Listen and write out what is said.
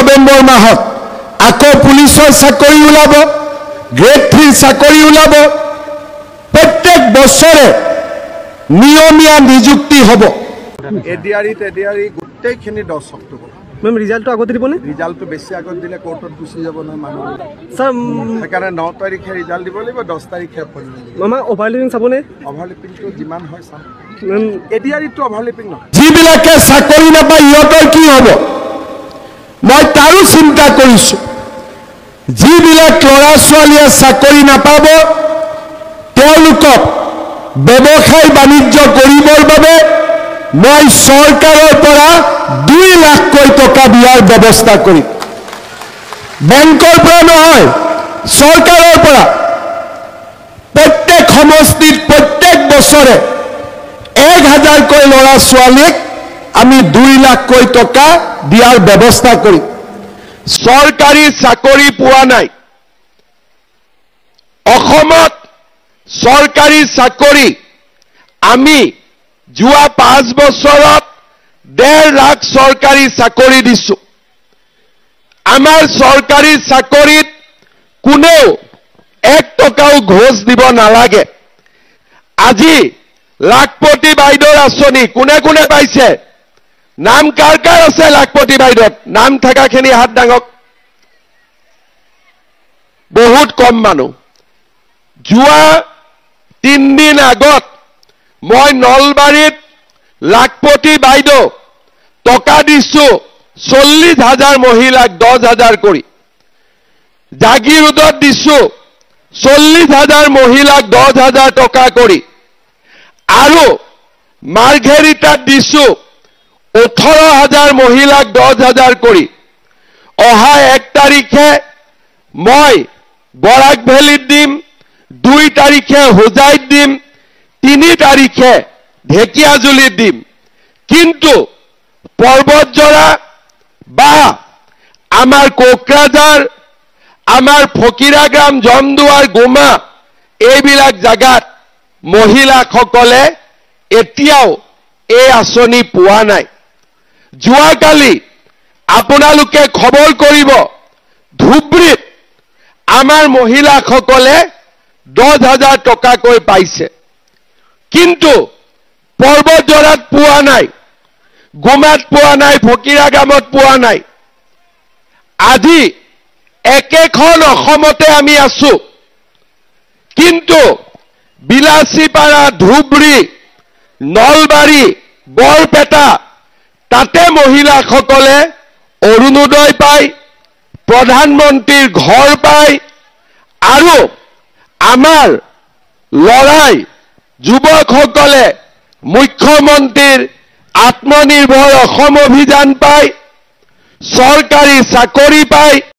নৱেম্বৰ মাহত আকৌ পুলিচৰ চাকৰি ওলাব, গ্ৰেড 3 চাকৰি ওলাব। প্ৰত্যেক বছৰে নিয়মীয়া নিযুক্তি হ'ব। এডিআৰি গোটেইখিনি 10 অক্টোবৰ। মেম ৰিজাল্টটো আগতে দিবনে? ৰিজাল্টটো বেছি আগত দিলে কোৰ্টত গুচি যাব নহয় মানুহ। স্যাৰ সেইকাৰণে 9 তাৰিখে ৰিজাল্ট দিব লাগিব, 10 তাৰিখে মামা অভাৰলিপিং চাবনে? অভাৰলিপিংটো যিমান হয় চাম। মেম এডিআৰিটো অভাৰলিপিং নহয়। যিবিলাকে চাকৰি নাপায় সিহঁতৰ কি হ'ব? মই তাৰো চিন্তা কৰিছোঁ। যিবিলাক ল'ৰা ছোৱালীয়ে চাকৰি নাপাব তেওঁলোকক ব্যৱসায় বাণিজ্য কৰিবৰ বাবে মই চৰকাৰৰ পৰা 2 লাখকৈ টকা দিয়াৰ ব্যৱস্থা কৰিম। বেংকৰ পৰা নহয়, চৰকাৰৰ পৰা প্ৰত্যেক সমষ্টিত প্ৰত্যেক বছৰে 1000কৈ ল'ৰা ছোৱালীক আমি 2 লাখকৈ টকা দিয়াৰ ব্যৱস্থা কৰিম। চৰকাৰী চাকৰি পোৱা নাই। অসমত চৰকাৰী চাকৰি আমি যোৱা 5 বছৰত 1.5 লাখ চৰকাৰী চাকৰি দিছো। আমাৰ চৰকাৰী চাকৰিত কোনেও 1 টকাও ঘোষ দিব নালাগে। আজি লাখপতি বাইদেউৰ আঁচনি কোনে কোনে পাইছে? নাম কাৰ কাৰ আছে লাখপতি বাইদেউত? নাম থকাখিনি হাত দাঙক। বহুত কম মানুহ। যোৱা 3 দিন আগত মই নলবাৰীত লাখপতি বাইদেউ টকা দিছো 40,000 মহিলাক 10,000 কৰি। জাগিৰোডত দিছো 40,000 মহিলাক 10,000 টকা কৰি। আৰু মাৰ্ঘেৰিটাত দিছো 18,000 মহিলাক 10,000 কৰি। অহা 1 তাৰিখে মই বৰাক ভেলীত দিম, 2 তাৰিখে হোজাইত দিম, 3 তাৰিখে ঢেকিয়াজুলিত দিম। কিন্তু পৰ্বতজৰা বা আমাৰ কোকৰাঝাৰ, আমাৰ ফকিৰাগ্ৰাম, জমদুৱাৰ, গোমা এইবিলাক জাগাত মহিলাসকলে এতিয়াও এই আঁচনি পোৱা নাই। যোৱাকালি আপোনালোকে খবৰ কৰিব, ধুবুৰীত আমাৰ মহিলাসকলে 10,000 টকাকৈ পাইছে। কিন্তু পৰ্বতজৰাত পোৱা নাই, গোমাত পোৱা নাই, ফকিৰাগ্ৰামত পোৱা নাই। আজি একেখন অসমতে আমি আছো, কিন্তু বিলাসীপাৰা, ধুবুৰী, নলবাৰী, বৰপেটা তাতে মহিলাসকলে অৰুণোদয় পায়, প্ৰধানমন্ত্ৰীৰ ঘৰ পায়। আৰু আমাৰ লৰাই যুৱকসকলে মুখ্যমন্ত্ৰীৰ আত্মনিৰ্ভৰ অসম অভিযান পায়, চৰকাৰী চাকৰি পায়।